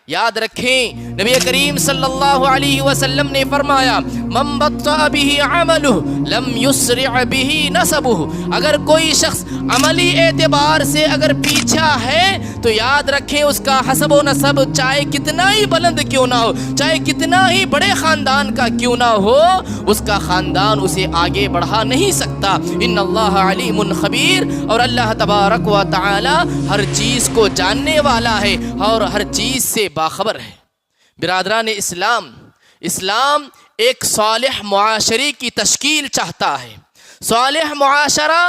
یاد رکھیں نبی کریم صلی اللہ علیہ وسلم نے فرمایا من بطأ به عملہ لم یسرع به نسبہ، اگر کوئی شخص عملی اعتبار سے اگر پیچھا ہے تو یاد رکھیں اس کا حسب و نسب چاہے کتنا ہی بلند کیوں نہ ہو، چاہے کتنا ہی بڑے خاندان کا کیوں نہ ہو، اس کا خاندان اسے آگے بڑھا نہیں سکتا۔ ان اللہ علیم خبیر، اور اللہ تبارک و تعالی ہر چیز کو جاننے والا ہے اور ہر چیز سے باخبر ہے۔ برادران اسلام، اسلام ایک صالح معاشرے کی تشکیل چاہتا ہے۔ صالح معاشرہ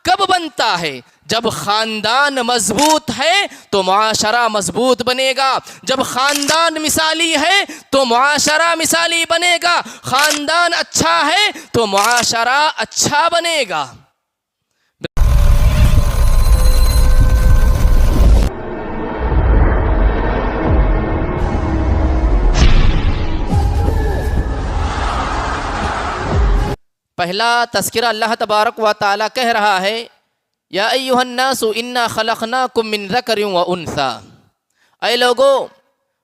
کب بنتا ہے؟ جب خاندان مضبوط ہے تو معاشرہ مضبوط بنے گا، جب خاندان مثالی ہے تو معاشرہ مثالی بنے گا، خاندان اچھا ہے تو معاشرہ اچھا بنے گا۔ پہلا تذکرہ اللہ تبارک و تعالیٰ کہہ رہا ہے یا ایھا الناس انا خلقناکم من ذکر و انثی، اے لوگو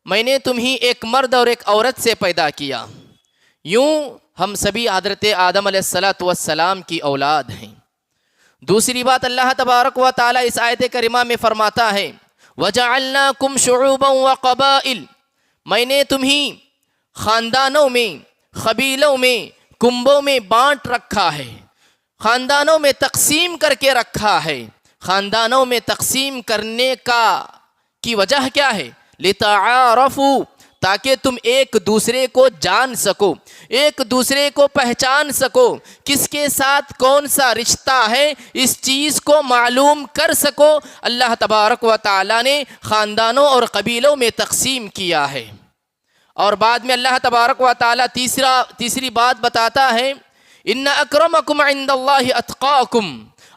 میں نے تمہیں ایک مرد اور ایک عورت سے پیدا کیا، یوں ہم سبھی حضرت آدم علیہ السلام کی اولاد ہیں۔ دوسری بات اللہ تبارک و تعالیٰ اس آیت کریمہ میں فرماتا ہے وجعلناکم شعوبا وقبائل، میں نے تمہیں خاندانوں میں، قبیلوں میں، کنبوں میں بانٹ رکھا ہے، خاندانوں میں تقسیم کر کے رکھا ہے۔ خاندانوں میں تقسیم کرنے کی وجہ کیا ہے؟ لتعارفوا، تاکہ تم ایک دوسرے کو جان سکو، ایک دوسرے کو پہچان سکو، کس کے ساتھ کون سا رشتہ ہے اس چیز کو معلوم کر سکو۔ اللہ تبارک و تعالیٰ نے خاندانوں اور قبیلوں میں تقسیم کیا ہے۔ اور بعد میں اللہ تبارک و تعالیٰ تیسری بات بتاتا ہے ان اکرمکم عند اللہ اتقاکم،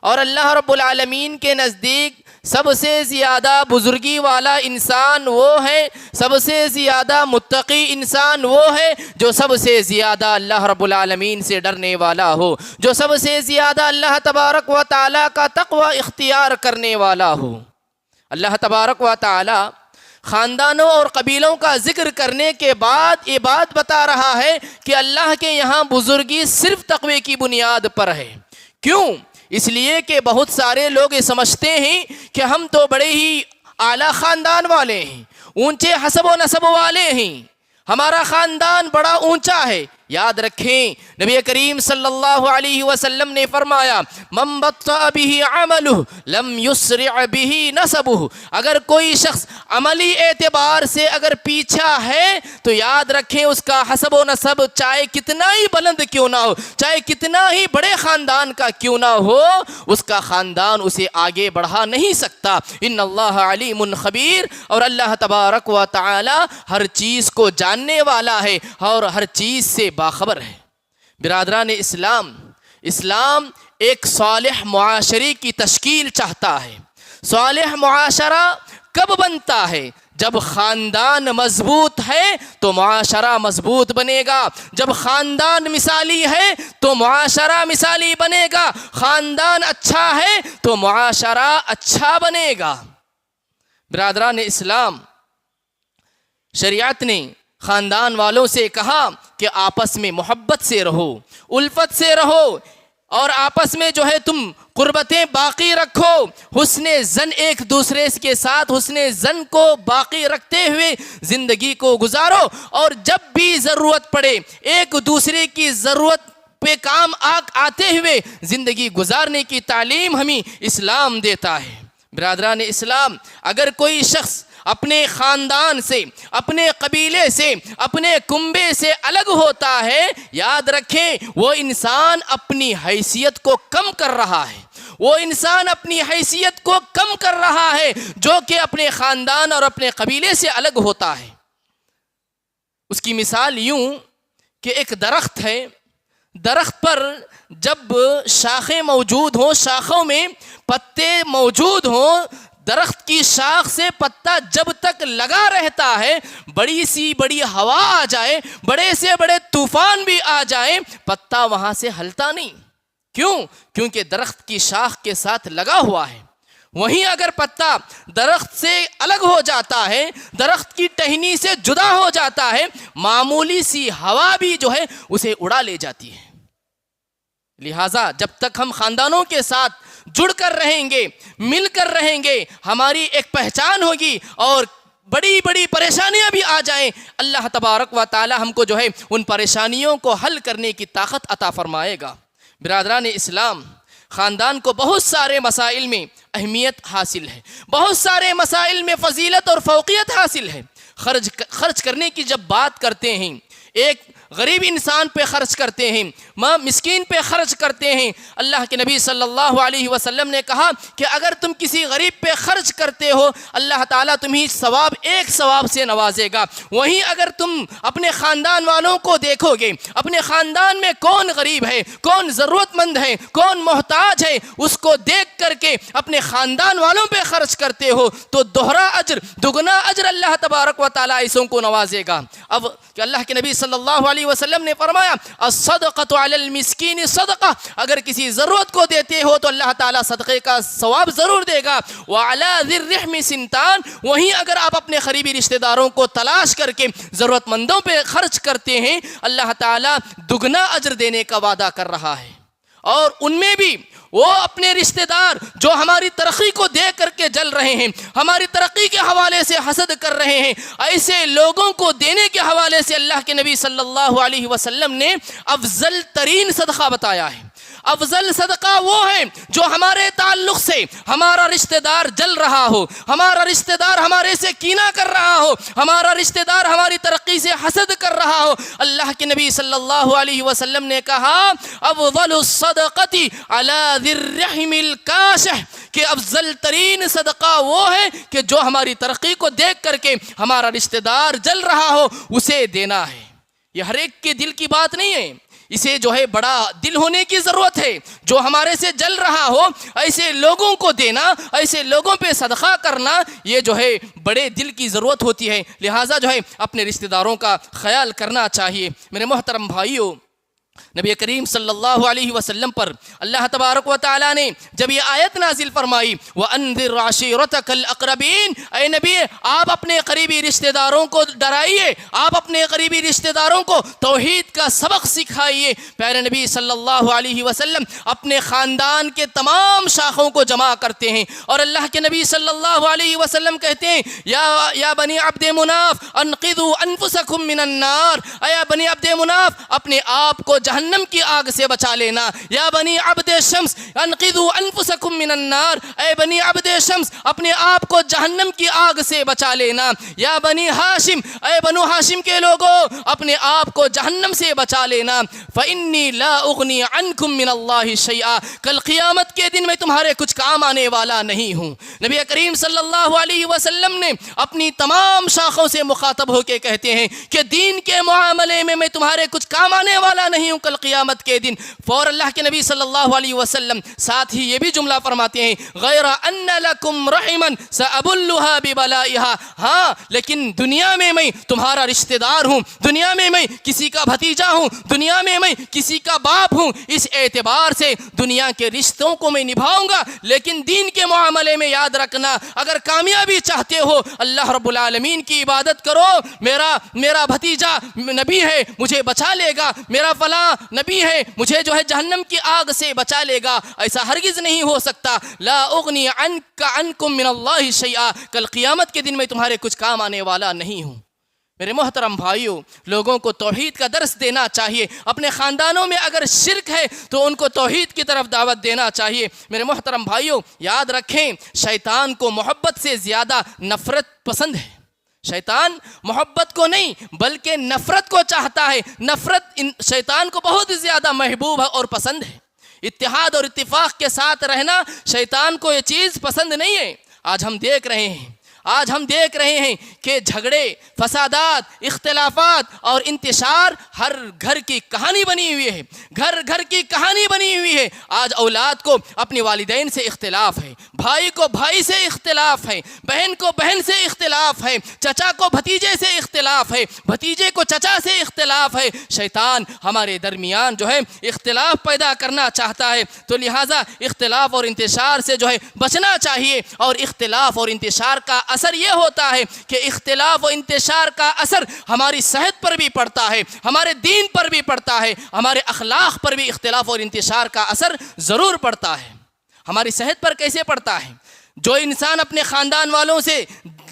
اور اللہ رب العالمین کے نزدیک سب سے زیادہ بزرگی والا انسان وہ ہے، سب سے زیادہ متقی انسان وہ ہے جو سب سے زیادہ اللہ رب العالمین سے ڈرنے والا ہو، جو سب سے زیادہ اللہ تبارک و تعالیٰ کا تقوی اختیار کرنے والا ہو۔ اللہ تبارک و تعالیٰ خاندانوں اور قبیلوں کا ذکر کرنے کے بعد یہ بات بتا رہا ہے کہ اللہ کے یہاں بزرگی صرف تقوی کی بنیاد پر ہے۔ کیوں؟ اس لیے کہ بہت سارے لوگ یہ سمجھتے ہیں کہ ہم تو بڑے ہی اعلیٰ خاندان والے ہیں، اونچے حسب و نسب والے ہیں، ہمارا خاندان بڑا اونچا ہے۔ یاد رکھیں نبی کریم صلی اللہ علیہ وسلم نے فرمایا من بطأ به عملہ لم یسرع به نسبہ، اگر کوئی شخص عملی اعتبار سے اگر پیچھا ہے تو یاد رکھیں اس کا حسب و نسب چاہے کتنا ہی بلند کیوں نہ ہو، چاہے کتنا ہی بڑے خاندان کا کیوں نہ ہو، اس کا خاندان اسے آگے بڑھا نہیں سکتا۔ ان اللہ علیم خبیر، اور اللہ تبارک و تعالی ہر چیز کو جاننے والا ہے اور ہر چیز سے باخبر ہے۔ برادران اسلام، اسلام ایک صالح معاشرے کی تشکیل چاہتا ہے۔ صالح معاشرہ کب بنتا ہے؟ جب خاندان مضبوط ہے تو معاشرہ مضبوط بنے گا، جب خاندان مثالی ہے تو معاشرہ مثالی بنے گا، خاندان اچھا ہے تو معاشرہ اچھا بنے گا۔ برادران اسلام، شریعت نے خاندان والوں سے کہا کہ آپس میں محبت سے رہو، الفت سے رہو، اور آپس میں جو ہے تم قربتیں باقی رکھو، حسن زن ایک دوسرے کے ساتھ حسن زن کو باقی رکھتے ہوئے زندگی کو گزارو، اور جب بھی ضرورت پڑے ایک دوسرے کی ضرورت پہ کام آتے ہوئے زندگی گزارنے کی تعلیم ہمیں اسلام دیتا ہے۔ برادران اسلام، اگر کوئی شخص اپنے خاندان سے، اپنے قبیلے سے، اپنے کنبے سے الگ ہوتا ہے، یاد رکھیں وہ انسان اپنی حیثیت کو کم کر رہا ہے، وہ انسان اپنی حیثیت کو کم کر رہا ہے جو کہ اپنے خاندان اور اپنے قبیلے سے الگ ہوتا ہے۔ اس کی مثال یوں کہ ایک درخت ہے، درخت پر جب شاخیں موجود ہوں، شاخوں میں پتے موجود ہوں، درخت کی شاخ سے پتا جب تک لگا رہتا ہے، بڑی سی بڑی ہوا آ جائے، بڑے سے بڑے طوفان بھی آ جائیں، پتا وہاں سے ہلتا نہیں۔ کیوں؟ کیونکہ درخت کی شاخ کے ساتھ لگا ہوا ہے۔ وہیں اگر پتا درخت سے الگ ہو جاتا ہے، درخت کی ٹہنی سے جدا ہو جاتا ہے، معمولی سی ہوا بھی جو ہے اسے اڑا لے جاتی ہے۔ لہٰذا جب تک ہم خاندانوں کے ساتھ جڑ کر رہیں گے، مل کر رہیں گے، ہماری ایک پہچان ہوگی، اور بڑی بڑی پریشانیاں بھی آ جائیں، اللہ تبارک و تعالی ہم کو جو ہے ان پریشانیوں کو حل کرنے کی طاقت عطا فرمائے گا۔ برادران اسلام، خاندان کو بہت سارے مسائل میں اہمیت حاصل ہے، بہت سارے مسائل میں فضیلت اور فوقیت حاصل ہے۔ خرچ کرنے کی جب بات کرتے ہیں، ایک غریب انسان پہ خرچ کرتے ہیں، مسکین پہ خرچ کرتے ہیں، اللہ کے نبی صلی اللہ علیہ وسلم نے کہا کہ اگر تم کسی غریب پہ خرچ کرتے ہو، اللہ تعالیٰ تمہیں ایک ثواب سے نوازے گا۔ وہیں اگر تم اپنے خاندان والوں کو دیکھو گے، اپنے خاندان میں کون غریب ہے، کون ضرورت مند ہے، کون محتاج ہے، اس کو دیکھ کر کے اپنے خاندان والوں پہ خرچ کرتے ہو تو دوہرا اجر، دگنا اجر اللہ تبارک و تعالیٰ ایسوں کو نوازے گا۔ اب کہ اللہ کے نبی صلی اللہ علیہ وسلم نے فرمایا الصدقۃ علی المسکین صدقہ، اگر کسی ضرورت کو دیتے ہو تو اللہ تعالیٰ صدقے کا ثواب ضرور دے گا۔ وعلی ذی الرحم سنتان، وہیں اگر آپ اپنے قریبی رشتہ داروں کو تلاش کر کے ضرورت مندوں پہ خرچ کرتے ہیں، اللہ تعالیٰ دگنا اجر دینے کا وعدہ کر رہا ہے۔ اور ان میں بھی وہ اپنے رشتہ دار جو ہماری ترقی کو دیکھ کر کے جل رہے ہیں، ہماری ترقی کے حوالے سے حسد کر رہے ہیں، ایسے لوگوں کو دینے کے حوالے سے اللہ کے نبی صلی اللہ علیہ وسلم نے افضل ترین صدقہ بتایا ہے۔ افضل صدقہ وہ ہے جو ہمارے تعلق سے ہمارا رشتہ دار جل رہا ہو، ہمارا رشتہ دار ہمارے سے کینہ کر رہا ہو، ہمارا رشتہ دار ہماری ترقی سے حسد کر رہا ہو۔ اللہ کے نبی صلی اللہ علیہ وسلم نے کہا افضل الصدقۃ علی ذی الرحم الکاشح، کہ افضل ترین صدقہ وہ ہے کہ جو ہماری ترقی کو دیکھ کر کے ہمارا رشتہ دار جل رہا ہو اسے دینا ہے۔ یہ ہر ایک کے دل کی بات نہیں ہے، اسے جو ہے بڑا دل ہونے کی ضرورت ہے۔ جو ہمارے سے جل رہا ہو ایسے لوگوں کو دینا، ایسے لوگوں پہ صدقہ کرنا، یہ جو ہے بڑے دل کی ضرورت ہوتی ہے۔ لہٰذا جو ہے اپنے رشتہ داروں کا خیال کرنا چاہیے۔ میرے محترم بھائیوں، نبی کریم صلی اللہ علیہ وسلم پر اللہ تبارک و تعالیٰ نے جب یہ آیت نازل فرمائی وَأَنذِرْ عَشِيرَتَكَ الْأَقْرَبِينَ، اے نبی آپ اپنے قریبی رشتہ داروں کو ڈرائیے، آپ اپنے قریبی رشتہ داروں کو توحید کا سبق سکھائیے۔ پیارے نبی صلی اللہ علیہ وسلم اپنے خاندان کے تمام شاخوں کو جمع کرتے ہیں، اور اللہ کے نبی صلی اللہ علیہ وسلم کہتے ہیں یا بنی عبد مناف انقذوا انفسکم من النار، اے بنی عبد مناف اپنے آپ کو جہنم کی آگ سے بچا لینا۔ یا بنی عبد شمس انقذوا انفسکم من النار، اے بنی عبد شمس اپنے آپ کو جہنم کی آگ سے بچا لینا۔ یا بنی ہاشم، اے بنو ہاشم کے لوگوں اپنے آپ کو جہنم سے بچا لینا۔ فإنی لا اغنی عنکم من اللہ شیئا، کل قیامت کے دن میں تمہارے کچھ کام آنے والا نہیں ہوں۔ نبی کریم صلی اللہ علیہ وسلم نے اپنی تمام شاخوں سے مخاطب ہو کے کہتے ہیں کہ دین کے معاملے میں تمہارے کچھ کام آنے والا نہیں ہوں کل قیامت کے دن۔ فور اللہ کے نبی صلی اللہ علیہ وسلم ساتھ ہی یہ بھی جملہ فرماتے ہیں غیر ان لکم رحما سأبلها ببلائها، ہاں لیکن دنیا میں میں تمہارا رشتہ دار ہوں، دنیا میں میں کسی کا بھتیجا ہوں، دنیا میں میں کسی کا باپ ہوں، اس اعتبار سے دنیا کے رشتوں کو میں نبھاؤں گا، لیکن دین کے معاملے میں یاد رکھنا اگر کامیابی چاہتے ہو اللہ رب العالمین کی عبادت کرو۔ میرا بھتیجا نبی ہے مجھے بچا لے گا، میرا فلاں نبی ہے مجھے جو ہے جہنم کی آگ سے بچا لے گا، ایسا ہرگز نہیں ہو سکتا۔ لا اغنی عنکم من اللہ شیئا، کل قیامت کے دن میں تمہارے کچھ کام آنے والا نہیں ہوں۔ میرے محترم بھائیوں، لوگوں کو توحید کا درس دینا چاہیے، اپنے خاندانوں میں اگر شرک ہے تو ان کو توحید کی طرف دعوت دینا چاہیے۔ میرے محترم بھائیوں، یاد رکھیں شیطان کو محبت سے زیادہ نفرت پسند ہے۔ شیطان محبت کو نہیں بلکہ نفرت کو چاہتا ہے، نفرت شیطان کو بہت زیادہ محبوب ہے اور پسند ہے۔ اتحاد اور اتفاق کے ساتھ رہنا شیطان کو یہ چیز پسند نہیں ہے۔ آج ہم دیکھ رہے ہیں آج ہم دیکھ رہے ہیں کہ جھگڑے، فسادات، اختلافات اور انتشار ہر گھر کی کہانی بنی ہوئی ہے، گھر گھر کی کہانی بنی ہوئی ہے۔ آج اولاد کو اپنے والدین سے اختلاف ہے، بھائی کو بھائی سے اختلاف ہے، بہن کو بہن سے اختلاف ہے، چچا کو بھتیجے سے اختلاف ہے، بھتیجے کو چچا سے اختلاف ہے۔ شیطان ہمارے درمیان جو ہے اختلاف پیدا کرنا چاہتا ہے، تو لہٰذا اختلاف اور انتشار سے جو ہے بچنا چاہیے۔ اور اختلاف اور انتشار کا اثر یہ ہوتا ہے کہ اختلاف و انتشار کا اثر ہماری صحت پر بھی پڑتا ہے، ہمارے دین پر بھی پڑتا ہے، ہمارے اخلاق پر بھی اختلاف اور انتشار کا اثر ضرور پڑتا ہے۔ ہماری صحت پر کیسے پڑتا ہے؟ جو انسان اپنے خاندان والوں سے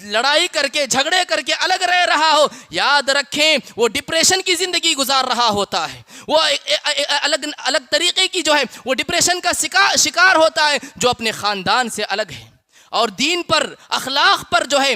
لڑائی کر کے، جھگڑے کر کے الگ رہ رہا ہو، یاد رکھیں وہ ڈپریشن کی زندگی گزار رہا ہوتا ہے، وہ الگ طریقے کی جو ہے وہ ڈپریشن کا شکار ہوتا ہے جو اپنے خاندان سے الگ ہے۔ اور دین پر، اخلاق پر جو ہے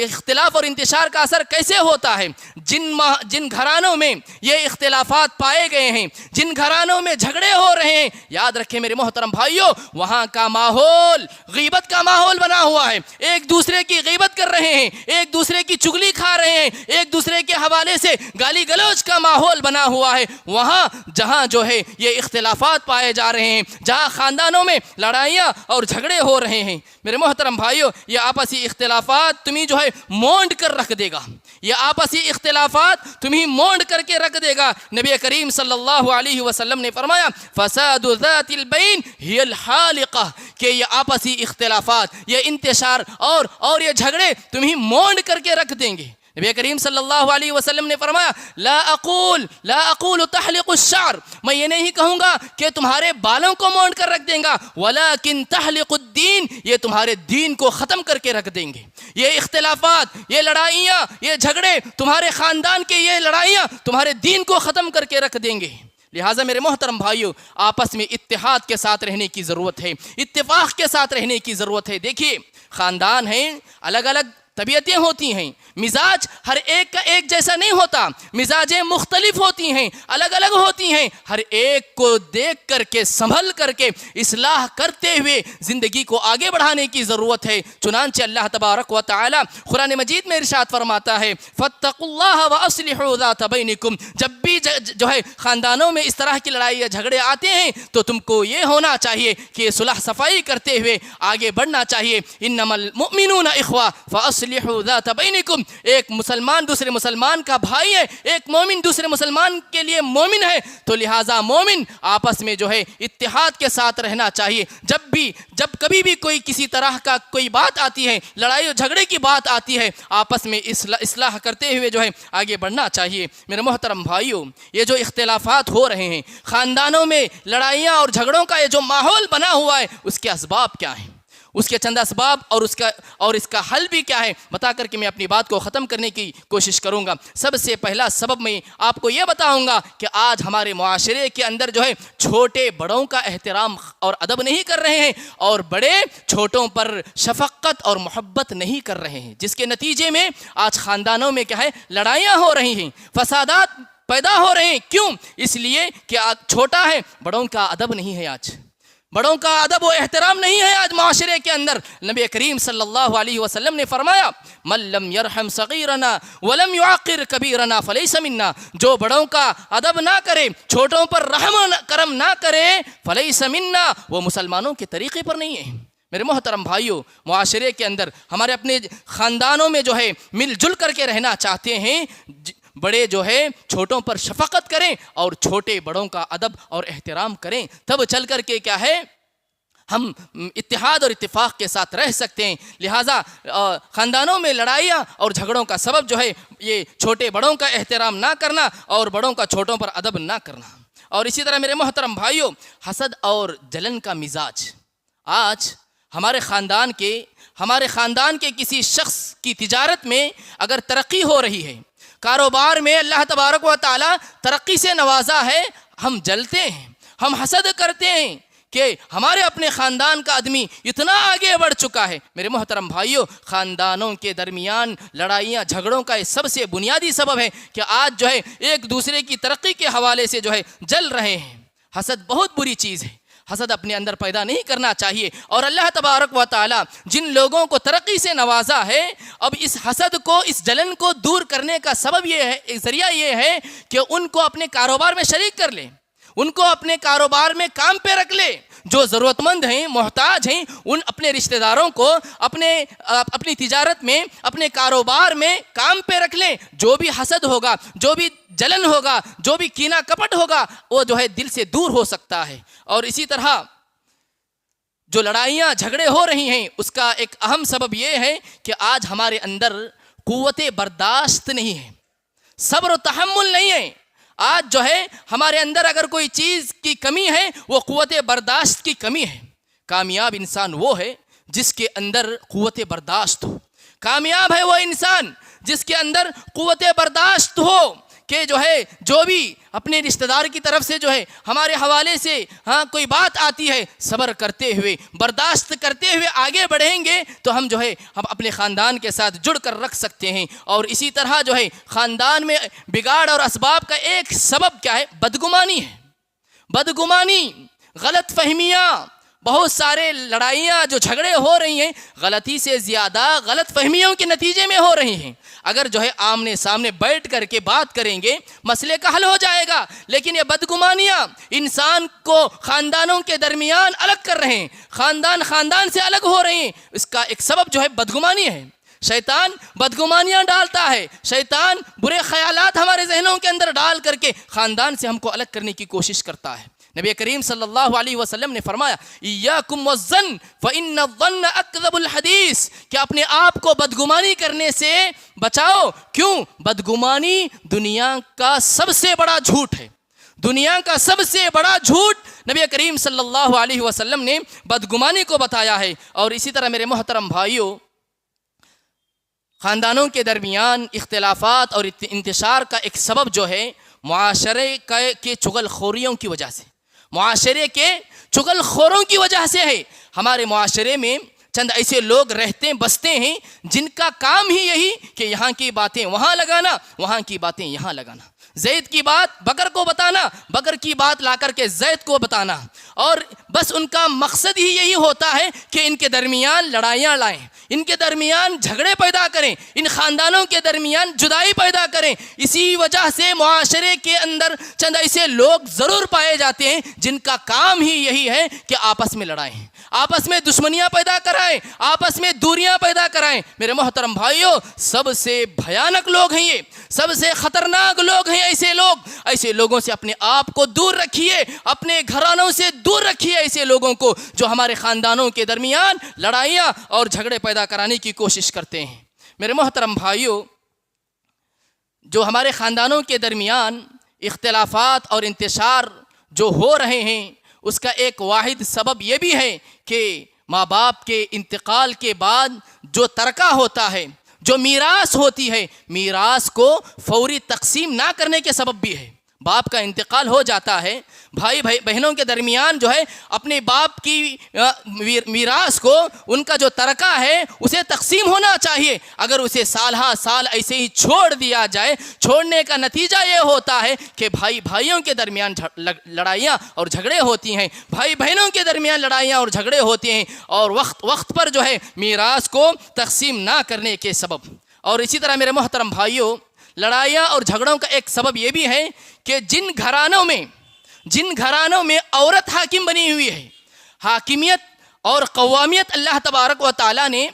اختلاف اور انتشار کا اثر کیسے ہوتا ہے؟ جن گھرانوں میں یہ اختلافات پائے گئے ہیں، جن گھرانوں میں جھگڑے ہو رہے ہیں، یاد رکھیں میرے محترم بھائیوں، وہاں کا ماحول غیبت کا ماحول بنا ہوا ہے، ایک دوسرے کی غیبت کر رہے ہیں، ایک دوسرے کی چگلی کھا رہے ہیں، ایک دوسرے کے حوالے سے گالی گلوچ کا ماحول بنا ہوا ہے۔ وہاں جہاں جو ہے یہ اختلافات پائے جا رہے ہیں، جہاں خاندانوں میں لڑائیاں اور جھگڑے ہو رہے ہیں، میرے محترم بھائیوں، یہ آپسی اختلافات تمہیں جو ہے مونڈ کر رکھ دے گا، یہ آپسی اختلافات تمہیں مونڈ کر کے رکھ دے گا۔ نبی کریم صلی اللہ علیہ وسلم نے فرمایا فساد ذات البین ہی الحالقہ، کہ یہ آپسی اختلافات، یہ انتشار اور یہ جھگڑے تمہیں مونڈ کر کے رکھ دیں گے۔ نبی کریم صلی اللہ علیہ وسلم نے فرمایا لا اقول تحلق الشعر، میں یہ نہیں کہوں گا کہ تمہارے بالوں کو مونڈ کر رکھ دیں گا، ولکن تحلق الدین، یہ تمہارے دین کو ختم کر کے رکھ دیں گے۔ یہ اختلافات، یہ لڑائیاں، یہ جھگڑے، تمہارے خاندان کے یہ لڑائیاں تمہارے دین کو ختم کر کے رکھ دیں گے۔ لہٰذا میرے محترم بھائیوں، آپس میں اتحاد کے ساتھ رہنے کی ضرورت ہے، اتفاق کے ساتھ رہنے کی ضرورت ہے۔ دیکھیے خاندان ہیں، الگ الگ طبیعتیں ہوتی ہیں، مزاج ہر ایک کا ایک جیسا نہیں ہوتا، مزاجیں مختلف ہوتی ہیں، الگ الگ ہوتی ہیں۔ ہر ایک کو دیکھ کر کے، سنبھل کر کے، اصلاح کرتے ہوئے زندگی کو آگے بڑھانے کی ضرورت ہے۔ چنانچہ اللہ تبارک و تعالی قرآن مجید میں ارشاد فرماتا ہے فاتقوا اللہ واصلحوا ذات بینکم، جب بھی جو ہے خاندانوں میں اس طرح کی لڑائی یا جھگڑے آتے ہیں تو تم کو یہ ہونا چاہیے کہ صلح صفائی کرتے ہوئے آگے بڑھنا چاہیے۔ انما المؤمنون اخوہ فاصلحوا ذات بینکم، ایک مسلمان دوسرے مسلمان کا بھائی ہے، ایک مومن دوسرے مسلمان کے لیے مومن ہے، تو لہٰذا مومن آپس میں جو ہے اتحاد کے ساتھ رہنا چاہیے۔ جب کبھی بھی کوئی کسی طرح کا کوئی بات آتی ہے، لڑائی اور جھگڑے کی بات آتی ہے، آپس میں اصلاح کرتے ہوئے جو ہے آگے بڑھنا چاہیے۔ میرے محترم بھائیوں، یہ جو اختلافات ہو رہے ہیں، خاندانوں میں لڑائیاں اور جھگڑوں کا یہ جو ماحول بنا ہوا ہے، اس کے اسباب کیا ہیں، اس کے چند اسباب اور اس کا حل بھی کیا ہے، بتا کر کے میں اپنی بات کو ختم کرنے کی کوشش کروں گا۔ سب سے پہلا سبب میں آپ کو یہ بتاؤں گا کہ آج ہمارے معاشرے کے اندر جو ہے چھوٹے بڑوں کا احترام اور ادب نہیں کر رہے ہیں، اور بڑے چھوٹوں پر شفقت اور محبت نہیں کر رہے ہیں، جس کے نتیجے میں آج خاندانوں میں کیا ہے لڑائیاں ہو رہی ہیں، فسادات پیدا ہو رہے ہیں۔ کیوں؟ اس لیے کہ چھوٹا ہے، بڑوں کا ادب نہیں ہے، آج بڑوں کا ادب و احترام نہیں ہے آج معاشرے کے اندر۔ نبی کریم صلی اللہ علیہ وسلم نے فرمایا من لم یرحم صغیرنا ولم یعقر کبیرنا فلیس منا، جو بڑوں کا ادب نہ کرے، چھوٹوں پر رحم کرم نہ کرے، فلیس منا، وہ مسلمانوں کے طریقے پر نہیں ہے۔ میرے محترم بھائیوں، معاشرے کے اندر ہمارے اپنے خاندانوں میں جو ہے مل جل کر کے رہنا چاہتے ہیں، بڑے جو ہے چھوٹوں پر شفقت کریں اور چھوٹے بڑوں کا ادب اور احترام کریں، تب چل کر کے کیا ہے ہم اتحاد اور اتفاق کے ساتھ رہ سکتے ہیں۔ لہٰذا خاندانوں میں لڑائیاں اور جھگڑوں کا سبب جو ہے یہ چھوٹے بڑوں کا احترام نہ کرنا اور بڑوں کا چھوٹوں پر ادب نہ کرنا۔ اور اسی طرح میرے محترم بھائیوں، حسد اور جلن کا مزاج، آج ہمارے خاندان کے کسی شخص کی تجارت میں اگر ترقی ہو رہی ہے، کاروبار میں اللہ تبارک و تعالی ترقی سے نوازا ہے، ہم جلتے ہیں، ہم حسد کرتے ہیں کہ ہمارے اپنے خاندان کا آدمی اتنا آگے بڑھ چکا ہے۔ میرے محترم بھائیوں، خاندانوں کے درمیان لڑائیاں جھگڑوں کا سب سے بنیادی سبب ہے کہ آج جو ہے ایک دوسرے کی ترقی کے حوالے سے جو ہے جل رہے ہیں۔ حسد بہت بری چیز ہے، حسد اپنے اندر پیدا نہیں کرنا چاہیے۔ اور اللہ تبارک و تعالی جن لوگوں کو ترقی سے نوازا ہے، اب اس حسد کو، اس جلن کو دور کرنے کا سبب یہ ہے، ایک ذریعہ یہ ہے کہ ان کو اپنے کاروبار میں شریک کر لیں، ان کو اپنے کاروبار میں کام پہ رکھ لے۔ جو ضرورت مند ہیں، محتاج ہیں، ان اپنے رشتہ داروں کو اپنی تجارت میں، اپنے کاروبار میں کام پہ رکھ لیں۔ جو بھی حسد ہوگا، جو بھی جلن ہوگا، جو بھی کینہ کپٹ ہوگا، وہ جو ہے دل سے دور ہو سکتا ہے۔ اور اسی طرح جو لڑائیاں جھگڑے ہو رہی ہیں، اس کا ایک اہم سبب یہ ہے کہ آج ہمارے اندر قوت برداشت نہیں ہے، صبر و تحمل نہیں ہے۔ آج جو ہے ہمارے اندر اگر کوئی چیز کی کمی ہے، وہ قوت برداشت کی کمی ہے۔ کامیاب انسان وہ ہے جس کے اندر قوت برداشت ہو۔ کامیاب ہے وہ انسان جس کے اندر قوت برداشت ہو کہ جو ہے جو بھی اپنے رشتہ دار کی طرف سے جو ہے ہمارے حوالے سے کوئی بات آتی ہے، صبر کرتے ہوئے، برداشت کرتے ہوئے آگے بڑھیں گے تو ہم جو ہے ہم اپنے خاندان کے ساتھ جڑ کر رکھ سکتے ہیں۔ اور اسی طرح جو ہے خاندان میں بگاڑ اور اسباب کا ایک سبب کیا ہے؟ بدگمانی ہے۔ بدگمانی، غلط فہمیاں، بہت سارے لڑائیاں جو جھگڑے ہو رہی ہیں، غلطی سے زیادہ غلط فہمیوں کے نتیجے میں ہو رہی ہیں۔ اگر جو ہے آمنے سامنے بیٹھ کر کے بات کریں گے، مسئلے کا حل ہو جائے گا، لیکن یہ بدگمانیاں انسان کو خاندانوں کے درمیان الگ کر رہے ہیں، خاندان سے الگ ہو رہے ہیں۔ اس کا ایک سبب جو ہے بدگمانی ہے۔ شیطان بدگمانیاں ڈالتا ہے، شیطان برے خیالات ہمارے ذہنوں کے اندر ڈال کر کے خاندان سے ہم کو الگ کرنے کی کوشش کرتا ہے۔ نبی کریم صلی اللہ علیہ وسلم نے فرمایا ایاکم والظن فإن الظن اکذب الحدیث، کہ اپنے آپ کو بدگمانی کرنے سے بچاؤ۔ کیوں؟ بدگمانی دنیا کا سب سے بڑا جھوٹ ہے۔ دنیا کا سب سے بڑا جھوٹ نبی کریم صلی اللہ علیہ وسلم نے بدگمانی کو بتایا ہے۔ اور اسی طرح میرے محترم بھائیوں، خاندانوں کے درمیان اختلافات اور انتشار کا ایک سبب جو ہے معاشرے کے چغل خوریوں کی وجہ سے، معاشرے کے چغل خوروں کی وجہ سے ہے۔ ہمارے معاشرے میں چند ایسے لوگ رہتے بستے ہیں جن کا کام ہی یہی کہ یہاں کی باتیں وہاں لگانا، وہاں کی باتیں یہاں لگانا، زید کی بات بکر کو بتانا، بکر کی بات لا کر کے زید کو بتانا، اور بس ان کا مقصد ہی یہی ہوتا ہے کہ ان کے درمیان لڑائیاں لائیں، ان کے درمیان جھگڑے پیدا کریں، ان خاندانوں کے درمیان جدائی پیدا کریں۔ اسی وجہ سے معاشرے کے اندر چند ایسے لوگ ضرور پائے جاتے ہیں جن کا کام ہی یہی ہے کہ آپس میں لڑائیں، آپس میں دشمنیاں پیدا کرائیں، آپس میں دوریاں پیدا کرائیں۔ میرے محترم بھائیوں، سب سے بھیانک لوگ ہیں یہ، سب سے خطرناک لوگ ہیں ایسے لوگوں سے اپنے آپ کو دور رکھیے، اپنے گھرانوں سے دور رکھیے ایسے لوگوں کو جو ہمارے خاندانوں کے درمیان لڑائیاں اور جھگڑے پیدا کرانے کی کوشش کرتے ہیں۔ میرے محترم بھائیوں، جو ہمارے خاندانوں کے درمیان اختلافات اور انتشار جو ہو رہے ہیں، اس کا ایک واحد سبب یہ بھی ہے کہ ماں باپ کے انتقال کے بعد جو ترکہ ہوتا ہے، جو میراث ہوتی ہے، میراث کو فوری تقسیم نہ کرنے کے سبب بھی ہے۔ باپ کا انتقال ہو جاتا ہے، بھائی بہنوں کے درمیان جو ہے اپنے باپ کی میراث کو، ان کا جو ترکہ ہے اسے تقسیم ہونا چاہیے۔ اگر اسے سال ہاں سال ایسے ہی چھوڑ دیا جائے، چھوڑنے کا نتیجہ یہ ہوتا ہے کہ بھائیوں کے درمیان لڑائیاں اور جھگڑے ہوتی ہیں، بھائی بہنوں کے درمیان لڑائیاں اور جھگڑے ہوتے ہیں، اور وقت پر جو ہے میراث کو تقسیم نہ کرنے کے سبب۔ اور اسی طرح میرے محترم بھائیوں، لڑائیاں اور جھگڑوں کا ایک سبب یہ بھی ہے کہ جن گھرانوں میں عورت حاکم بنی ہوئی ہے، حاکمیت اور قوامیت اللہ تبارک و تعالیٰ نے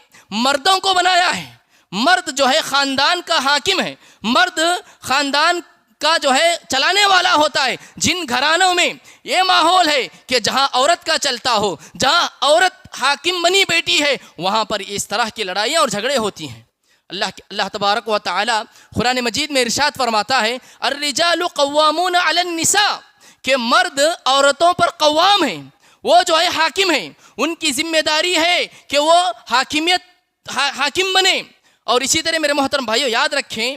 مردوں کو بنایا ہے۔ مرد جو ہے خاندان کا حاکم ہے، مرد خاندان کا جو ہے چلانے والا ہوتا ہے۔ جن گھرانوں میں یہ ماحول ہے کہ جہاں عورت کا چلتا ہو، جہاں عورت حاکم بنی بیٹی ہے، وہاں پر اس طرح کی لڑائیاں اور جھگڑے ہوتی ہیں۔ اللہ تبارک و تعالی قرآن مجید میں ارشاد فرماتا ہے الرجال قوامون علی النساء، کہ مرد عورتوں پر قوام ہیں، وہ جو ہے حاکم ہیں، ان کی ذمہ داری ہے کہ وہ حاکم بنے۔ اور اسی طرح میرے محترم بھائیو یاد رکھیں،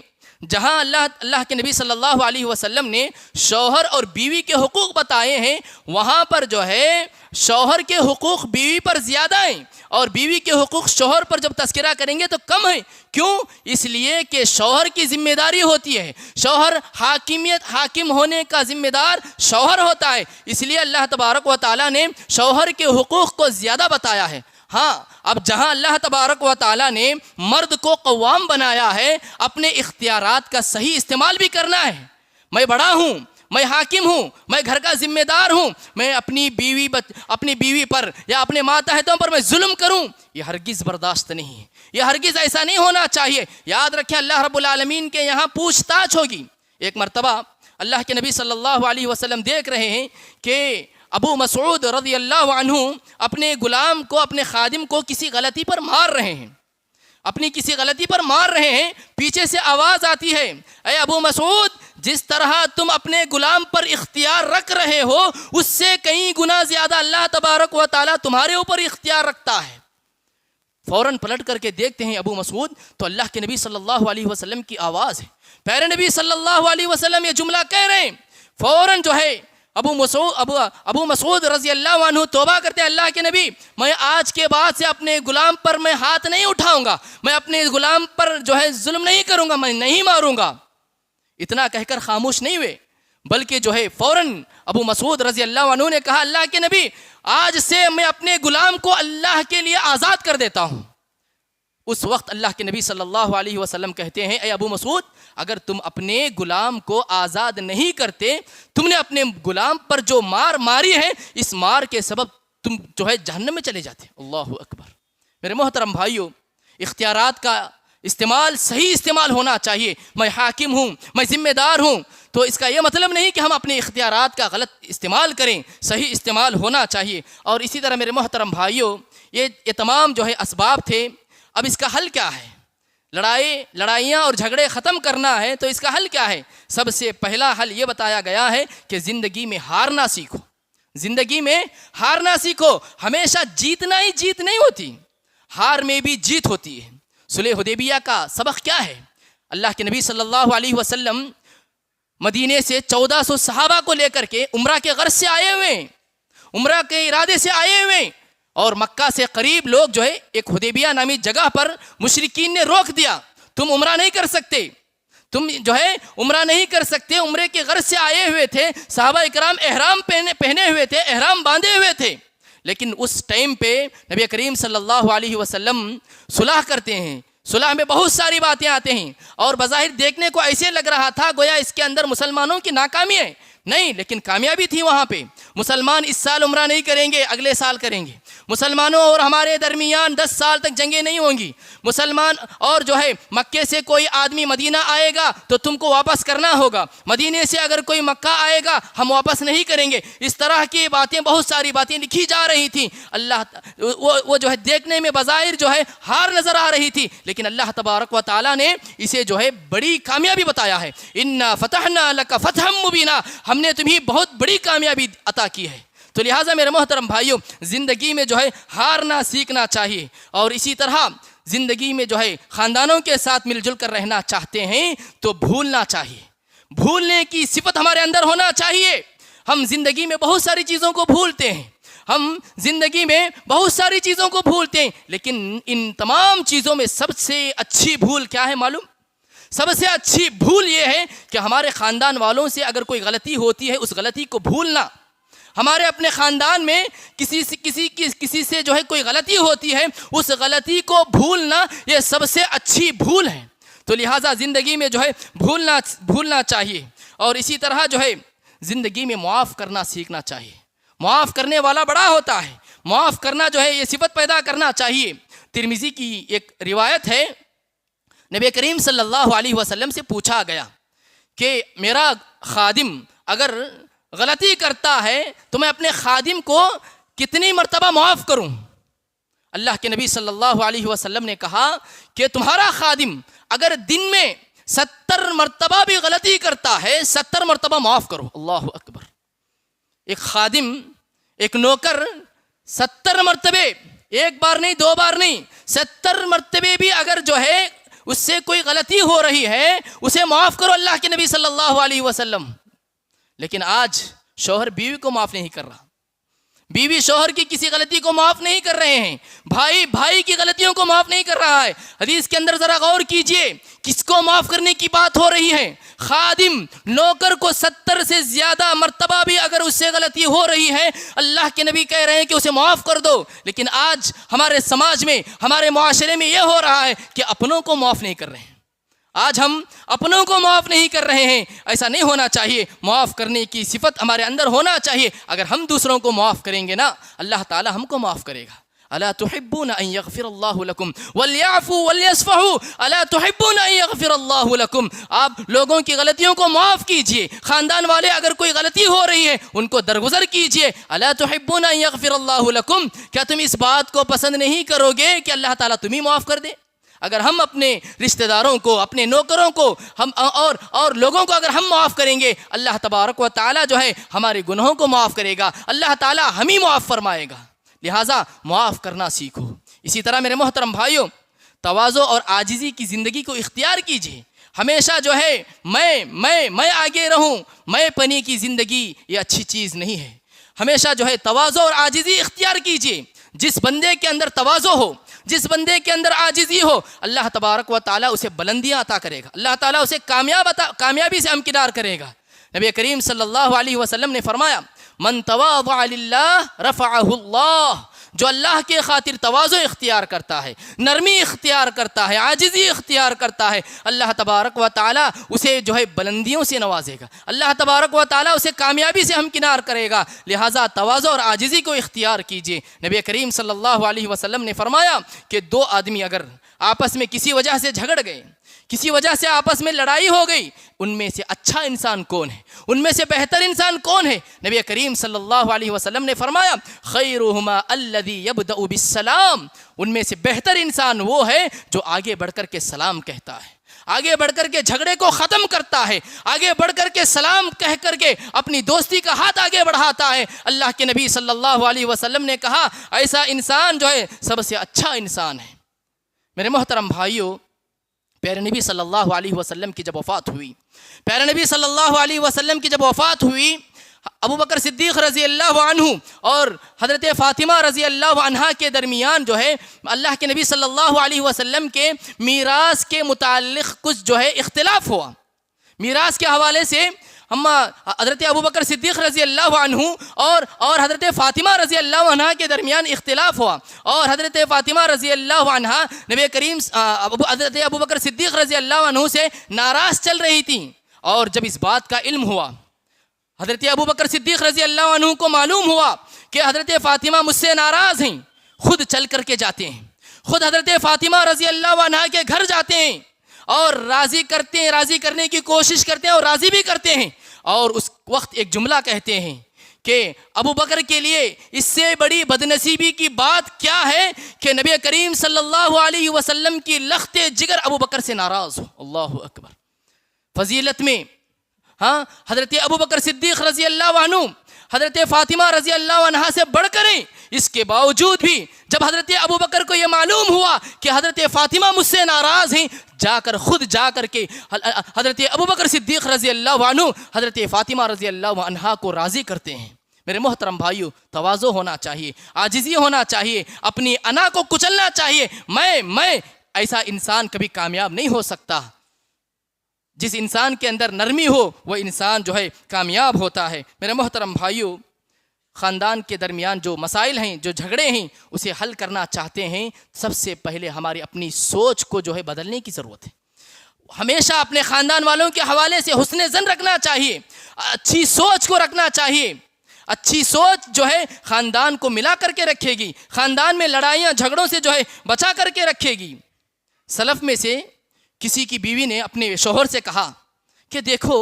جہاں اللہ کے نبی صلی اللہ علیہ وسلم نے شوہر اور بیوی کے حقوق بتائے ہیں، وہاں پر جو ہے شوہر کے حقوق بیوی پر زیادہ ہیں، اور بیوی کے حقوق شوہر پر جب تذکرہ کریں گے تو کم ہیں۔ کیوں؟ اس لیے کہ شوہر کی ذمہ داری ہوتی ہے، شوہر حاکم ہونے کا ذمہ دار شوہر ہوتا ہے، اس لیے اللہ تبارک و تعالیٰ نے شوہر کے حقوق کو زیادہ بتایا ہے۔ ہاں، اب جہاں اللہ تبارک و تعالیٰ نے مرد کو قوام بنایا ہے، اپنے اختیارات کا صحیح استعمال بھی کرنا ہے۔ میں بڑا ہوں، میں حاکم ہوں، میں گھر کا ذمہ دار ہوں، میں اپنی بیوی پر یا اپنے ماتحتوں پر میں ظلم کروں، یہ ہرگز برداشت نہیں ہے، یہ ہرگز ایسا نہیں ہونا چاہیے۔ یاد رکھیں اللہ رب العالمین کے یہاں پوچھ تاچھ ہوگی۔ ایک مرتبہ اللہ کے نبی صلی اللہ علیہ وسلم دیکھ رہے ہیں کہ ابو مسعود رضی اللہ عنہ اپنے غلام کو، اپنے خادم کو کسی غلطی پر مار رہے ہیں، پیچھے سے آواز آتی ہے، اے ابو مسعود، جس طرح تم اپنے غلام پر اختیار رکھ رہے ہو، اس سے کئی گنا زیادہ اللہ تبارک و تعالیٰ تمہارے اوپر اختیار رکھتا ہے۔ فوراً پلٹ کر کے دیکھتے ہیں ابو مسعود تو اللہ کے نبی صلی اللہ علیہ وسلم کی آواز ہے، پیارے نبی صلی اللہ علیہ وسلم یہ جملہ کہہ رہے ہیں۔ فوراً جو ہے ابو مسعود رضی اللہ عنہ توبہ کرتے ہیں، اللہ کے نبی، میں آج کے بعد سے اپنے غلام پر میں ہاتھ نہیں اٹھاؤں گا، میں اپنے غلام پر جو ہے ظلم نہیں کروں گا، میں نہیں ماروں گا۔ اتنا کہہ کر خاموش نہیں ہوئے، بلکہ جو ہے فوراً ابو مسعود رضی اللہ عنہ نے کہا، اللہ کے نبی، آج سے میں اپنے غلام کو اللہ کے لیے آزاد کر دیتا ہوں۔ اس وقت اللہ کے نبی صلی اللہ علیہ وسلم کہتے ہیں، اے ابو مسعود، اگر تم اپنے غلام کو آزاد نہیں کرتے، تم نے اپنے غلام پر جو مار ماری ہے، اس مار کے سبب تم جو ہے جہنم میں چلے جاتے۔ اللہ اکبر۔ میرے محترم بھائیوں، اختیارات کا استعمال صحیح استعمال ہونا چاہیے۔ میں حاکم ہوں، میں ذمہ دار ہوں، تو اس کا یہ مطلب نہیں کہ ہم اپنے اختیارات کا غلط استعمال کریں، صحیح استعمال ہونا چاہیے۔ اور اسی طرح میرے محترم بھائیوں، یہ تمام جو ہے اسباب تھے۔ اب اس کا حل کیا ہے؟ لڑائیاں اور جھگڑے ختم کرنا ہے تو اس کا حل کیا ہے؟ سب سے پہلا حل یہ بتایا گیا ہے کہ زندگی میں ہارنا سیکھو، زندگی میں ہارنا سیکھو۔ ہمیشہ جیتنا ہی جیت نہیں ہوتی، ہار میں بھی جیت ہوتی ہے۔ صلح حدیبیہ کا سبق کیا ہے؟ اللہ کے نبی صلی اللہ علیہ وسلم مدینے سے 1400 صحابہ کو لے کر کے عمرہ کے غرض سے آئے ہوئے، عمرہ کے ارادے سے آئے ہوئے، اور مکہ سے قریب لوگ جو ہے ایک حدیبیہ نامی جگہ پر مشرکین نے روک دیا، تم عمرہ نہیں کر سکتے، تم جو ہے عمرہ نہیں کر سکتے۔ عمرے کے غرض سے آئے ہوئے تھے، صحابہ اکرام احرام پہنے ہوئے تھے، احرام باندھے ہوئے تھے، لیکن اس ٹائم پہ نبی کریم صلی اللہ علیہ وسلم صلح کرتے ہیں۔ صلح میں بہت ساری باتیں آتے ہیں، اور بظاہر دیکھنے کو ایسے لگ رہا تھا گویا اس کے اندر مسلمانوں کی ناکامی ہے، نہیں، لیکن کامیابی تھی وہاں پہ۔ مسلمان اس سال عمرہ نہیں کریں گے، اگلے سال کریں گے۔ مسلمانوں اور ہمارے درمیان 10 سال تک جنگیں نہیں ہوں گی۔ مسلمان اور جو ہے مکے سے کوئی آدمی مدینہ آئے گا تو تم کو واپس کرنا ہوگا، مدینے سے اگر کوئی مکہ آئے گا ہم واپس نہیں کریں گے۔ اس طرح کی باتیں، بہت ساری باتیں لکھی جا رہی تھیں۔ وہ جو ہے دیکھنے میں بظاہر جو ہے ہار نظر آ رہی تھی، لیکن اللہ تبارک و تعالیٰ نے اسے جو ہے بڑی کامیابی بتایا ہے۔ انا فتحنا لک فتحا مبینا، ہم نے تمہیں بہت بڑی کامیابی عطا کی ہے۔ تو لہٰذا میرے محترم بھائیوں، زندگی میں جو ہے ہارنا سیکھنا چاہیے، اور اسی طرح زندگی میں جو ہے خاندانوں کے ساتھ مل جل کر رہنا چاہتے ہیں تو بھولنا چاہیے، بھولنے کی صفت ہمارے اندر ہونا چاہیے۔ ہم زندگی میں بہت ساری چیزوں کو بھولتے ہیں، ہم زندگی میں بہت ساری چیزوں کو بھولتے ہیں، لیکن ان تمام چیزوں میں سب سے اچھی بھول کیا ہے معلوم؟ سب سے اچھی بھول یہ ہے کہ ہمارے خاندان والوں سے اگر کوئی غلطی ہوتی ہے، اس غلطی کو بھولنا۔ ہمارے اپنے خاندان میں کسی سے جو ہے کوئی غلطی ہوتی ہے، اس غلطی کو بھولنا، یہ سب سے اچھی بھول ہے۔ تو لہٰذا زندگی میں جو ہے بھولنا چاہیے، اور اسی طرح جو ہے زندگی میں معاف کرنا سیکھنا چاہیے۔ معاف کرنے والا بڑا ہوتا ہے، معاف کرنا جو ہے یہ صفت پیدا کرنا چاہیے۔ ترمذی کی ایک روایت ہے، نبی کریم صلی اللہ علیہ وسلم سے پوچھا گیا کہ میرا خادم اگر غلطی کرتا ہے تو میں اپنے خادم کو کتنی مرتبہ معاف کروں؟ اللہ کے نبی صلی اللہ علیہ وسلم نے کہا کہ تمہارا خادم اگر دن میں 70 مرتبہ بھی غلطی کرتا ہے، 70 مرتبہ معاف کرو۔ اللہ اکبر۔ ایک خادم، ایک نوکر 70 مرتبے، ایک بار نہیں، 2 بار نہیں، 70 مرتبے بھی اگر جو ہے اس سے کوئی غلطی ہو رہی ہے اسے معاف کرو اللہ کے نبی صلی اللہ علیہ وسلم. لیکن آج شوہر بیوی کو معاف نہیں کر رہا, بیوی شوہر کی کسی غلطی کو معاف نہیں کر رہے ہیں, بھائی بھائی کی غلطیوں کو معاف نہیں کر رہا ہے. حدیث کے اندر ذرا غور کیجئے, کس کو معاف کرنے کی بات ہو رہی ہے؟ خادم نوکر کو 70 سے زیادہ مرتبہ بھی اگر اس سے غلطی ہو رہی ہے اللہ کے نبی کہہ رہے ہیں کہ اسے معاف کر دو. لیکن آج ہمارے سماج میں, ہمارے معاشرے میں یہ ہو رہا ہے کہ اپنوں کو معاف نہیں کر رہے ہیں. آج ہم اپنوں کو معاف نہیں کر رہے ہیں. ایسا نہیں ہونا چاہیے, معاف کرنے کی صفت ہمارے اندر ہونا چاہیے. اگر ہم دوسروں کو معاف کریں گے نا, اللہ تعالی ہم کو معاف کرے گا. الا تحبون ان یغفر اللہ لکم ولیعفوا ولیصفحوا, الا تحبون ان یغفر اللہ لکم. آپ لوگوں کی غلطیوں کو معاف کیجئے, خاندان والے اگر کوئی غلطی ہو رہی ہے ان کو درگزر کیجئے. الا تحبون ان یغفر اللہ لکم, کیا تم اس بات کو پسند نہیں کرو گے کہ اللہ تعالیٰ تمہیں معاف کر دے؟ اگر ہم اپنے رشتہ داروں کو, اپنے نوکروں کو, ہم اور لوگوں کو اگر ہم معاف کریں گے, اللہ تبارک و تعالیٰ جو ہے ہمارے گناہوں کو معاف کرے گا, اللہ تعالیٰ ہمیں معاف فرمائے گا. لہٰذا معاف کرنا سیکھو. اسی طرح میرے محترم بھائیوں, تواضع اور عاجزی کی زندگی کو اختیار کیجیے. ہمیشہ جو ہے میں آگے رہوں, میں پنی کی زندگی یہ اچھی چیز نہیں ہے. ہمیشہ جو ہے تواضع اور عاجزی اختیار کیجیے. جس بندے کے اندر تواضع ہو, جس بندے کے اندر عاجزی ہو, اللہ تبارک و تعالیٰ اسے بلندیاں عطا کرے گا, اللہ تعالیٰ اسے کامیابی سے ہمکنار کرے گا. نبی کریم صلی اللہ علیہ وسلم نے فرمایا, من تواضع للہ رفعہ اللہ, جو اللہ کے خاطر تواضع اختیار کرتا ہے, نرمی اختیار کرتا ہے, عاجزی اختیار کرتا ہے, اللہ تبارک و تعالیٰ اسے جو ہے بلندیوں سے نوازے گا, اللہ تبارک و تعالیٰ اسے کامیابی سے ہمکنار کرے گا. لہٰذا تواضع اور عاجزی کو اختیار کیجیے. نبی کریم صلی اللہ علیہ وسلم نے فرمایا کہ دو آدمی اگر آپس میں کسی وجہ سے جھگڑ گئے, کسی وجہ سے آپس میں لڑائی ہو گئی, ان میں سے اچھا انسان کون ہے, ان میں سے بہتر انسان کون ہے؟ نبی کریم صلی اللہ علیہ وسلم نے فرمایا, خیرہما الذی یبدأ بالسلام, ان میں سے بہتر انسان وہ ہے جو آگے بڑھ کر کے سلام کہتا ہے, آگے بڑھ کر کے جھگڑے کو ختم کرتا ہے, آگے بڑھ کر کے سلام کہہ کر کے اپنی دوستی کا ہاتھ آگے بڑھاتا ہے. اللہ کے نبی صلی اللہ علیہ وسلم نے کہا ایسا انسان جو ہے سب سے اچھا انسان ہے. میرے محترم بھائیوں, پیارے نبی صلی اللہ علیہ وسلم کی جب وفات ہوئی, پیارے نبی صلی اللہ علیہ وسلم کی جب وفات ہوئی, ابو بکر صدیق رضی اللہ عنہ اور حضرت فاطمہ رضی اللہ عنہا کے درمیان جو ہے اللہ کے نبی صلی اللہ علیہ وسلم کے میراث کے متعلق کچھ جو ہے اختلاف ہوا. میراث کے حوالے سے ہم حضرت ابو بکر صدیق رضی اللہ عنہ اور حضرت فاطمہ رضی اللہ عنہ کے درمیان اختلاف ہوا, اور حضرت فاطمہ رضی اللہ عنہ نبی کریم حضرت ابو بکر صدیق رضی اللہ عنہ سے ناراض چل رہی تھیں. اور جب اس بات کا علم ہوا, حضرت ابو بکر صدیق رضی اللہ عنہ کو معلوم ہوا کہ حضرت فاطمہ مجھ سے ناراض ہیں, خود چل کر کے جاتے ہیں, خود حضرت فاطمہ رضی اللہ عنہ کے گھر جاتے ہیں اور راضی کرتے ہیں, راضی کرنے کی کوشش کرتے ہیں اور راضی بھی کرتے ہیں. اور اس وقت ایک جملہ کہتے ہیں کہ ابو بکر کے لیے اس سے بڑی بدنصیبی کی بات کیا ہے کہ نبی کریم صلی اللہ علیہ وسلم کی لخت جگر ابو بکر سے ناراض ہو. اللہ اکبر. فضیلت میں حضرت ابو بکر صدیق رضی اللہ عنہ حضرت فاطمہ رضی اللہ عنہا سے بڑھ کر ہیں. اس کے باوجود بھی جب حضرت ابو بکر کو یہ معلوم ہوا کہ حضرت فاطمہ مجھ سے ناراض ہیں, خود جا کر کے حضرت ابو بکر صدیق رضی اللہ عنہ حضرت فاطمہ رضی اللہ عنہا کو راضی کرتے ہیں. میرے محترم بھائیو, تواضع ہونا چاہیے, عاجزی ہونا چاہیے, اپنی انا کو کچلنا چاہیے. میں ایسا انسان کبھی کامیاب نہیں ہو سکتا. جس انسان کے اندر نرمی ہو وہ انسان جو ہے کامیاب ہوتا ہے. میرے محترم بھائیو, خاندان کے درمیان جو مسائل ہیں, جو جھگڑے ہیں, اسے حل کرنا چاہتے ہیں, سب سے پہلے ہماری اپنی سوچ کو جو ہے بدلنے کی ضرورت ہے. ہمیشہ اپنے خاندان والوں کے حوالے سے حسن ظن رکھنا چاہیے, اچھی سوچ کو رکھنا چاہیے. اچھی سوچ جو ہے خاندان کو ملا کر کے رکھے گی, خاندان میں لڑائیاں جھگڑوں سے جو ہے بچا کر کے رکھے گی. سلف میں سے کسی کی بیوی نے اپنے شوہر سے کہا کہ دیکھو,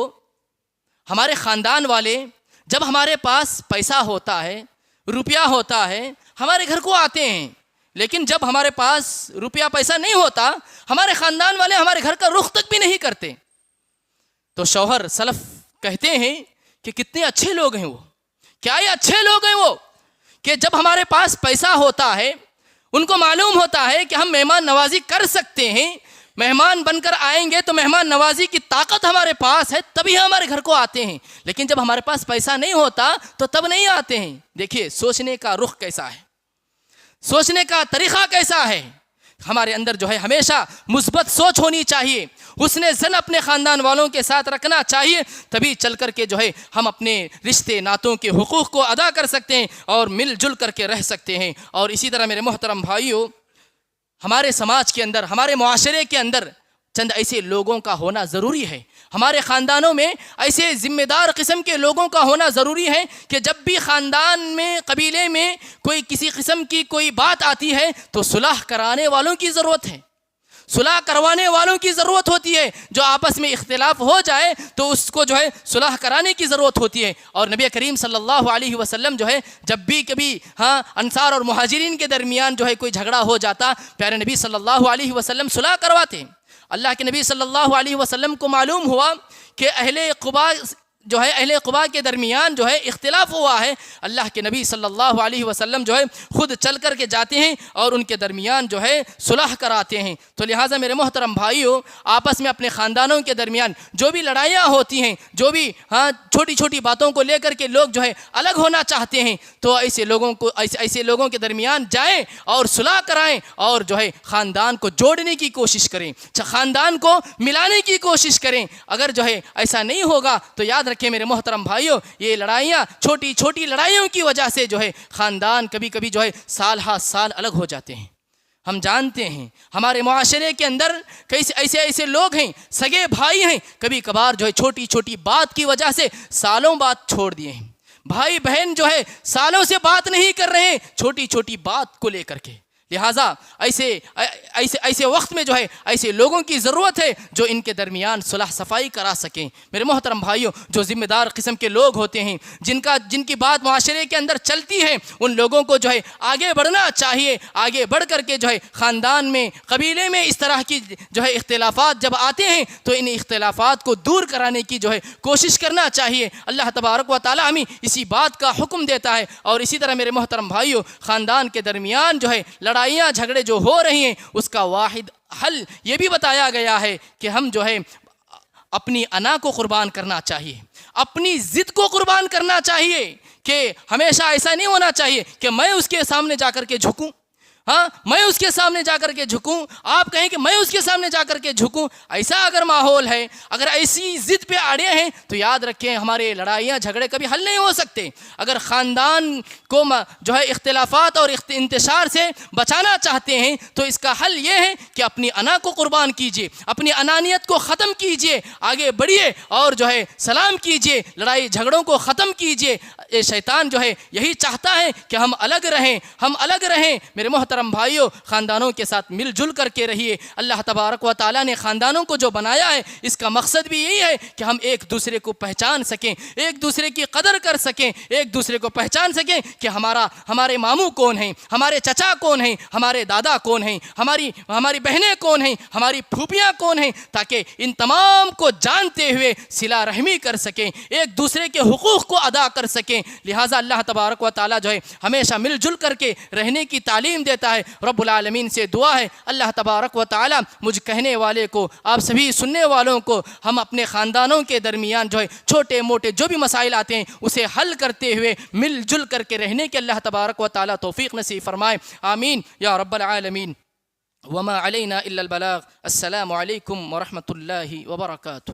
ہمارے خاندان والے جب ہمارے پاس پیسہ ہوتا ہے, روپیہ ہوتا ہے, ہمارے گھر کو آتے ہیں, لیکن جب ہمارے پاس روپیہ پیسہ نہیں ہوتا, ہمارے خاندان والے ہمارے گھر کا رخ تک بھی نہیں کرتے. تو شوہر سلف کہتے ہیں کہ کتنے اچھے لوگ ہیں وہ, کیا یہ اچھے لوگ ہیں وہ کہ جب ہمارے پاس پیسہ ہوتا ہے, ان کو معلوم ہوتا ہے کہ ہم مہمان نوازی کر سکتے ہیں, مہمان بن کر آئیں گے تو مہمان نوازی کی طاقت ہمارے پاس ہے تبھی ہمارے گھر کو آتے ہیں، لیکن جب ہمارے پاس پیسہ نہیں ہوتا تو تب نہیں آتے ہیں۔ دیکھیے سوچنے کا رخ کیسا ہے، سوچنے کا طریقہ کیسا ہے۔ ہمارے اندر جو ہے ہمیشہ مثبت سوچ ہونی چاہیے، حسن ظن اپنے خاندان والوں کے ساتھ رکھنا چاہیے، تبھی چل کر کے جو ہے ہم اپنے رشتے ناتوں کے حقوق کو ادا کر سکتے ہیں اور مل جل کر کے رہ سکتے ہیں۔ اور اسی طرح میرے محترم بھائیو، ہمارے سماج کے اندر، ہمارے معاشرے کے اندر چند ایسے لوگوں کا ہونا ضروری ہے، ہمارے خاندانوں میں ایسے ذمہ دار قسم کے لوگوں کا ہونا ضروری ہے کہ جب بھی خاندان میں، قبیلے میں کوئی کسی قسم کی کوئی بات آتی ہے تو صلح کرانے والوں کی ضرورت ہے، صلح کروانے والوں کی ضرورت ہوتی ہے۔ جو آپس میں اختلاف ہو جائے تو اس کو جو ہے صلح کرانے کی ضرورت ہوتی ہے۔ اور نبی کریم صلی اللہ علیہ وسلم جو ہے جب بھی کبھی انصار اور مہاجرین کے درمیان جو ہے کوئی جھگڑا ہو جاتا، پیارے نبی صلی اللہ علیہ وسلم صلح کرواتے۔ اللہ کے نبی صلی اللہ علیہ وسلم کو معلوم ہوا کہ اہل قباء کے درمیان جو ہے اختلاف ہوا ہے، اللہ کے نبی صلی اللہ علیہ وسلم جو ہے خود چل کر کے جاتے ہیں اور ان کے درمیان جو ہے صلح کراتے ہیں۔ تو لہٰذا میرے محترم بھائیوں، آپس میں اپنے خاندانوں کے درمیان جو بھی لڑائیاں ہوتی ہیں، جو بھی چھوٹی چھوٹی باتوں کو لے کر کے لوگ جو ہے الگ ہونا چاہتے ہیں، تو ایسے لوگوں کے درمیان جائیں اور صلح کرائیں اور جو ہے خاندان کو جوڑنے کی کوشش کریں، خاندان کو ملانے کی کوشش کریں۔ اگر جو ہے ایسا نہیں ہوگا تو یاد رکھیں میرے محترم بھائیوں، یہ لڑائیاں چھوٹی چھوٹی لڑائیوں کی وجہ سے جو ہے خاندان کبھی کبھی جو ہے سال ہا سال الگ ہو جاتے ہیں۔ ہم جانتے ہیں ہمارے معاشرے کے اندر ایسے لوگ ہیں، سگے بھائی ہیں، کبھی کبھار جو ہے چھوٹی چھوٹی بات کی وجہ سے سالوں بات چھوڑ دیے ہیں۔ بھائی بہن جو ہے سالوں سے بات نہیں کر رہے ہیں چھوٹی چھوٹی بات کو لے کر کے۔ لہٰذا ایسے وقت میں جو ہے ایسے لوگوں کی ضرورت ہے جو ان کے درمیان صلح صفائی کرا سکیں۔ میرے محترم بھائیوں، جو ذمہ دار قسم کے لوگ ہوتے ہیں، جن کی بات معاشرے کے اندر چلتی ہے، ان لوگوں کو جو ہے آگے بڑھنا چاہیے۔ آگے بڑھ کر کے جو ہے خاندان میں، قبیلے میں اس طرح کی جو ہے اختلافات جب آتے ہیں تو ان اختلافات کو دور کرانے کی جو ہے کوشش کرنا چاہیے۔ اللہ تبارک و تعالی ہمیں اسی بات کا حکم دیتا ہے۔ اور اسی طرح میرے محترم بھائیوں، خاندان کے درمیان جو ہے لڑائیاں جھگڑے جو ہو رہی ہیں، اس کا واحد حل یہ بھی بتایا گیا ہے کہ ہم جو ہے اپنی انا کو قربان کرنا چاہیے، اپنی ضد کو قربان کرنا چاہیے، کہ ہمیشہ ایسا نہیں ہونا چاہیے کہ میں اس کے سامنے جا کر کے جھکوں، میں اس کے سامنے جا کر کے جھکوں، آپ کہیں کہ میں اس کے سامنے جا کر کے جھکوں۔ ایسا اگر ماحول ہے، اگر ایسی ضد پہ اڑے ہیں تو یاد رکھیں ہمارے لڑائیاں جھگڑے کبھی حل نہیں ہو سکتے۔ اگر خاندان کو جو ہے اختلافات اور انتشار سے بچانا چاہتے ہیں تو اس کا حل یہ ہے کہ اپنی انا کو قربان کیجئے، اپنی انانیت کو ختم کیجئے، آگے بڑھیے اور جو ہے سلام کیجئے، لڑائی جھگڑوں کو ختم کیجئے۔ شیطان جو ہے یہی چاہتا ہے کہ ہم الگ رہیں۔ میرے محترم بھائیوں، خاندانوں کے ساتھ مل جل کر کے رہیے۔ اللہ تبارک و تعالیٰ نے خاندانوں کو جو بنایا ہے، اس کا مقصد بھی یہی ہے کہ ہم ایک دوسرے کو پہچان سکیں، ایک دوسرے کی قدر کر سکیں، ایک دوسرے کو پہچان سکیں کہ ہمارے ماموں کون ہیں، ہمارے چچا کون ہیں، ہمارے دادا کون ہیں، ہماری بہنیں کون ہیں، ہماری پھوپھیاں کون ہیں، تاکہ ان تمام کو جانتے ہوئے صلہ رحمی کر سکیں، ایک دوسرے کے حقوق کو ادا کر سکیں۔ لہٰذا اللہ تبارک و تعالیٰ جو ہے ہمیشہ مل جل کر کے رہنے کی تعلیم دیتا ہے۔ رب العالمین سے دعا ہے اللہ تبارک و تعالیٰ مجھ کہنے والے کو، آپ سبھی سننے والوں کو، ہم اپنے خاندانوں کے درمیان جو ہے چھوٹے موٹے جو بھی مسائل آتے ہیں اسے حل کرتے ہوئے مل جل کر کے رہنے کے اللہ تبارک و تعالیٰ توفیق نصیب فرمائے۔ آمین یا رب العالمین۔ وما علینا الا البلاغ۔ السلام علیکم ورحمۃ اللہ وبرکاتہ۔